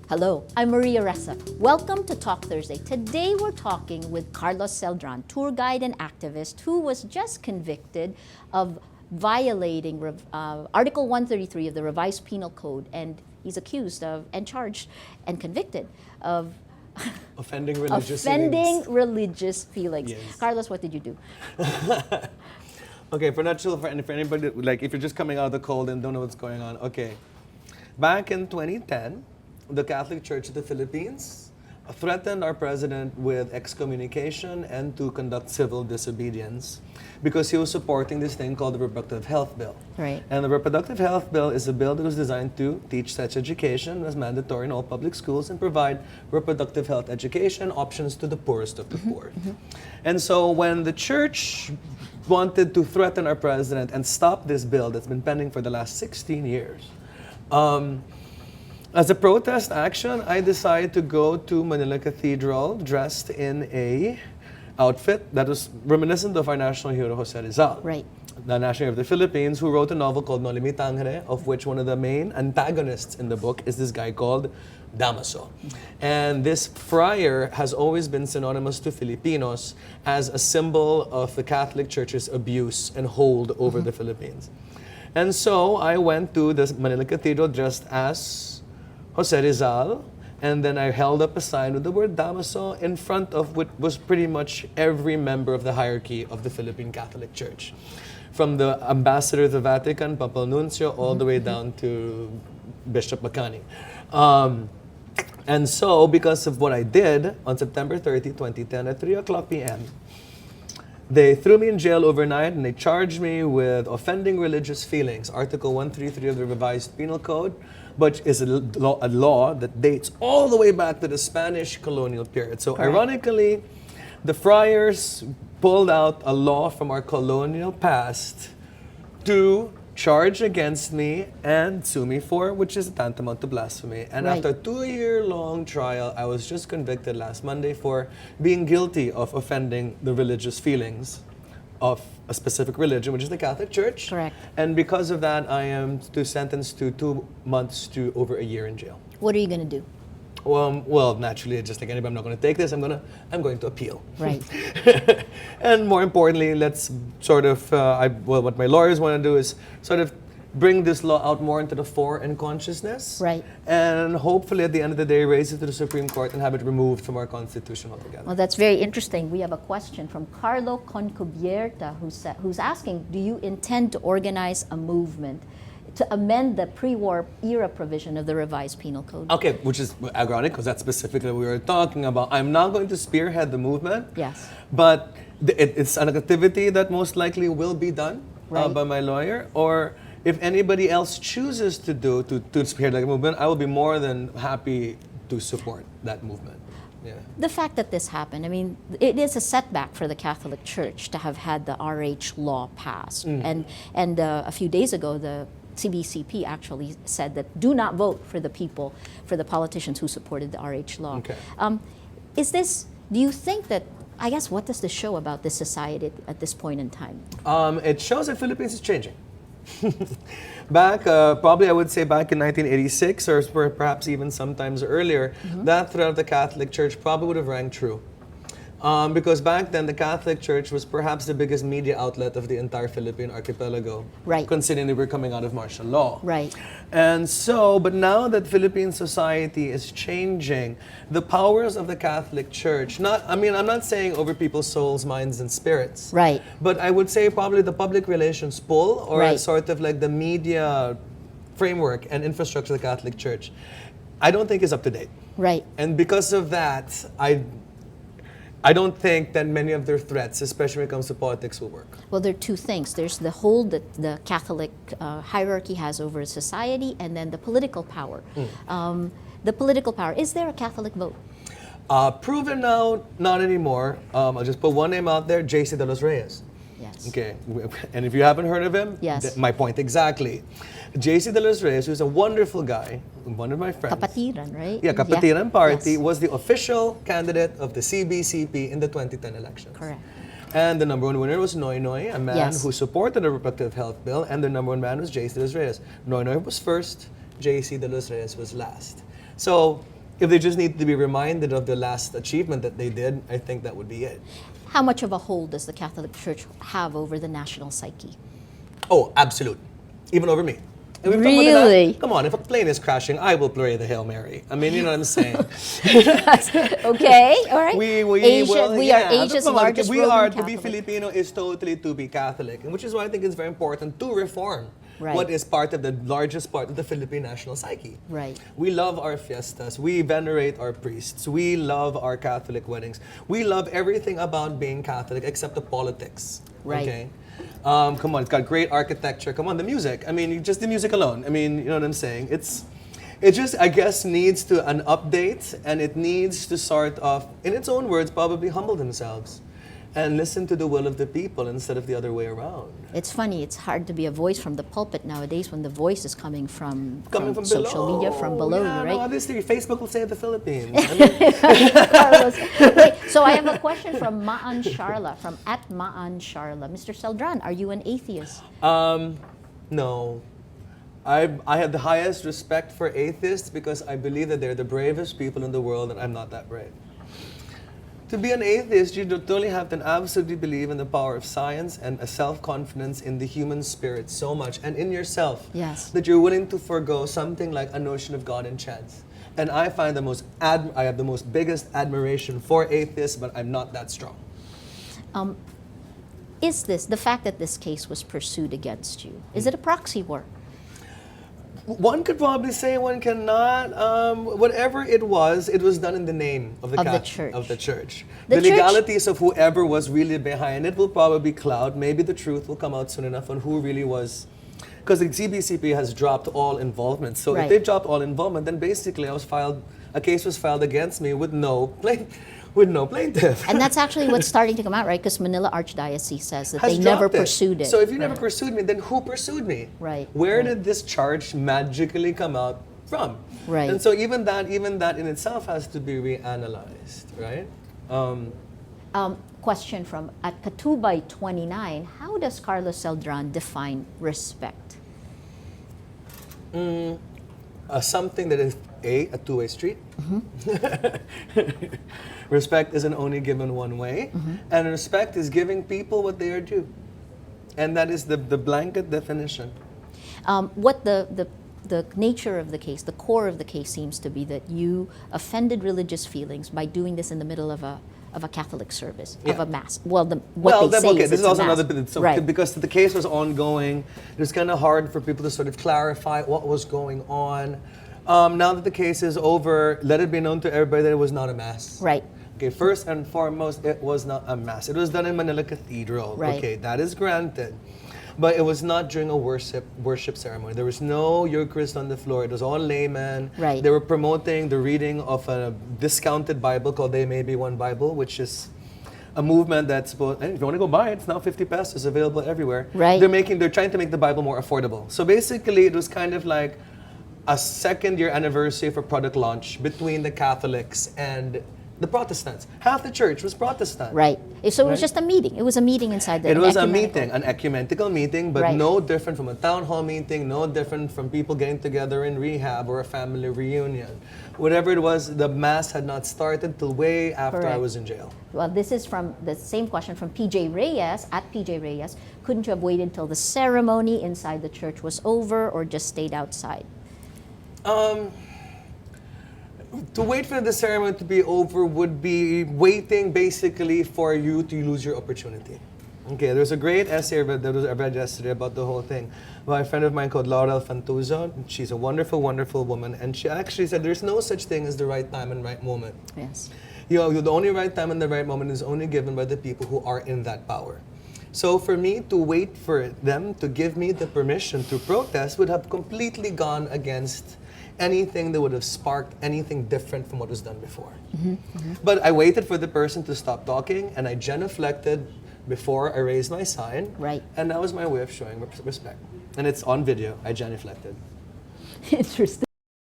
Hello, I'm Maria Ressa. Welcome to Talk Thursday. Today we're talking with Carlos Ldren, tour guide and activist who was just convicted of violating Article 133 of the revised Penal Code, and he's accused of and charged and convicted of offending religious feelings. Yes. Carlos, what did you do? Okay, for anybody, like if you're just coming out of the cold and don't know what's going on, okay. Back in 2010, the Catholic Church of the Philippines threatened our president with excommunication and to conduct civil disobedience because he was supporting this thing called the Reproductive Health Bill. Right. And the Reproductive Health Bill is a bill that was designed to teach sex education as mandatory in all public schools and provide reproductive health education options to the poorest of the poor. And so when the church wanted to threaten our president and stop this bill that's been pending for the last 16 years, as a protest action, I decided to go to Manila Cathedral dressed in a outfit that was reminiscent of our national hero, Jose Rizal. Right. The national hero of the Philippines, who wrote a novel called No Limit Tangere, of which one of the main antagonists in the book is this guy called Damaso. And this friar has always been synonymous to Filipinos as a symbol of the Catholic Church's abuse and hold over the Philippines. And so I went to the Manila Cathedral dressed as Jose Rizal, and then I held up a sign with the word Damaso in front of what was pretty much every member of the hierarchy of the Philippine Catholic Church. From the ambassador of the Vatican, Papal Nuncio, all the way down to Bishop Bacani. And so, because of what I did, on September 30, 2010, at 3 o'clock p.m., they threw me in jail overnight and they charged me with offending religious feelings, Article 133 of the revised Penal Code, which is a law that dates all the way back to the Spanish colonial period. So Correct. Ironically, the friars pulled out a law from our colonial past to charge against me and sue me for, which is tantamount to blasphemy. And Right. after a 2-year-long trial, I was just convicted last Monday for being guilty of offending the religious feelings of a specific religion, which is the Catholic Church. Correct. And because of that, I am sentenced to 2 months to over a year in jail. What are you going to do? Well, naturally, just like anybody, I'm not going to take this. I'm going to appeal. Right. And more importantly, let's sort of, what my lawyers want to do is sort of bring this law out more into the fore in consciousness. Right. And hopefully at the end of the day, raise it to the Supreme Court and have it removed from our Constitution altogether. Well, that's very interesting. We have a question from Carlo Concubierta who's asking, do you intend to organize a movement to amend the pre-war era provision of the revised Penal Code? Okay, which is ironic because that's specifically what we were talking about. I'm not going to spearhead the movement. Yes. But it's an activity that most likely will be done Right. by my lawyer, or if anybody else chooses to spearhead that movement, I will be more than happy to support that movement. Yeah. The fact that this happened, I mean, it is a setback for the Catholic Church to have had the RH law passed. And a few days ago, the CBCP actually said that do not vote for the people, for the politicians who supported the RH law. Okay. Do you think that, I guess, what does this show about this society at this point in time? It shows that Philippines is changing. Back, probably I would say back in 1986 or perhaps even sometimes earlier, that threat of the Catholic Church probably would have rang true. Because back then, the Catholic Church was perhaps the biggest media outlet of the entire Philippine archipelago, Right. considering that we're coming out of martial law. Right. And so, but now that Philippine society is changing, the powers of the Catholic Church, I'm not saying over people's souls, minds, and spirits. Right. But I would say probably the public relations pull, or Right. sort of like the media framework and infrastructure of the Catholic Church, I don't think is up to date. Right. And because of that, I don't think that many of their threats, especially when it comes to politics, will work. Well, there are two things. There's the hold that the Catholic hierarchy has over society, and then the political power. The political power. Is there a Catholic vote? Proven now, not anymore. I'll just put one name out there, J.C. de los Reyes. Yes. Okay, and if you haven't heard of him, Yes. my point exactly. J.C. de los Reyes, who's a wonderful guy, one of my friends. Kapatiran, right? Yeah, Kapatiran Party Yes. was the official candidate of the CBCP in the 2010 elections. Correct. And the number one winner was Noy Noy, a man Yes. who supported the reproductive health bill, and the number one man was J.C. de los Reyes. Noy Noy was first, J.C. de los Reyes was last. So if they just need to be reminded of the last achievement that they did, I think that would be it. How much of a hold does the Catholic Church have over the national psyche? Oh, absolute. Even over me. And we've talked about Really? that. Come on, if a plane is crashing, I will pray the Hail Mary. I mean, you know what I'm saying? Okay, all right. We are Asia's come on, largest we Roman are, Catholic. to be Filipino is totally to be Catholic. And which is why I think it's very important to reform Right. what is part of the largest part of the Philippine national psyche. Right. We love our fiestas. We venerate our priests. We love our Catholic weddings. We love everything about being Catholic except the politics. Right. Okay? Come on, it's got great architecture. Come on, the music. I mean, just the music alone. I mean, you know what I'm saying? It just, I guess, needs to an update, and it needs to sort of, in its own words, probably humble themselves and listen to the will of the people instead of the other way around. It's funny, it's hard to be a voice from the pulpit nowadays when the voice is coming from social below. media, from below Yeah, you, right? no, obviously, Facebook will save the Philippines. I mean, Carlos. Wait, so I have a question from Maan Sharla, from @Maan Sharla. Mr. Celdran, are you an atheist? no. I have the highest respect for atheists because I believe that they're the bravest people in the world, and I'm not that brave. To be an atheist, you don't only have to absolutely believe in the power of science and a self-confidence in the human spirit so much and in yourself Yes. that you're willing to forego something like a notion of God and chance. And I find I have the most biggest admiration for atheists, but I'm not that strong. Is this, the fact that this case was pursued against you, is it a proxy war? One could probably say, one cannot. Whatever it was done in the name of the, Of the Catholic- church. Of the church. The The church- legalities of whoever was really behind it will probably cloud. Maybe the truth will come out soon enough on who really was. Because the CBCP has dropped all involvement. So Right. if they've dropped all involvement, then basically a case was filed against me with no plaintiff. And that's actually what's starting to come out, right? Because Manila Archdiocese says that Has they never dropped it. pursued it. So if you never Right. pursued me, then who pursued me? Right, Where right. did this charge magically come out from? Right. And so even that in itself has to be reanalyzed, right? Question from @Katubay29, how does Carlos Celdran define respect? Something that is a two-way street. Respect isn't only given one way, and respect is giving people what they are due, and that is the blanket definition. What the nature of the case, the core of the case seems to be that you offended religious feelings by doing this in the middle of a Catholic service, of Yeah. a mass. Well, what they say is this it's is also a mass. another bit. So Right. because the case was ongoing, it was kind of hard for people to sort of clarify what was going on. Now that the case is over, let it be known to everybody that it was not a mass. Right. Okay, first and foremost, it was not a mass. It was done in Manila Cathedral. Right. Okay, that is granted. But it was not during a worship ceremony. There was no Eucharist on the floor. It was all laymen. Right. They were promoting the reading of a discounted Bible called They May Be One Bible, which is a movement that's supposed, and if you want to go buy it, it's now 50 pesos, available everywhere. Right. They're trying to make the Bible more affordable. So basically, it was kind of like a second-year anniversary for product launch between the Catholics and the Protestants. Half the church was Protestant. Right. So it was Right. just a meeting. It was a meeting inside the It was a ecumenical- meeting, an ecumenical meeting, but Right. no different from a town hall meeting, no different from people getting together in rehab or a family reunion. Whatever it was, the mass had not started till way after I Correct. was in jail. Well, this is from the same question from PJ Reyes, @PJ Reyes. Couldn't you have waited till the ceremony inside the church was over or just stayed outside? To wait for the ceremony to be over would be waiting basically for you to lose your opportunity. Okay, there's a great essay that I read yesterday about the whole thing by a friend of mine called Laurel Fantuzo. She's a wonderful, wonderful woman, and she actually said there's no such thing as the right time and right moment. Yes. The only right time and the right moment is only given by the people who are in that power. So for me to wait for them to give me the permission to protest would have completely gone against anything that would have sparked anything different from what was done before. But I waited for the person to stop talking, and I genuflected before I raised my sign. Right. And that was my way of showing respect. And it's on video. I genuflected. Interesting.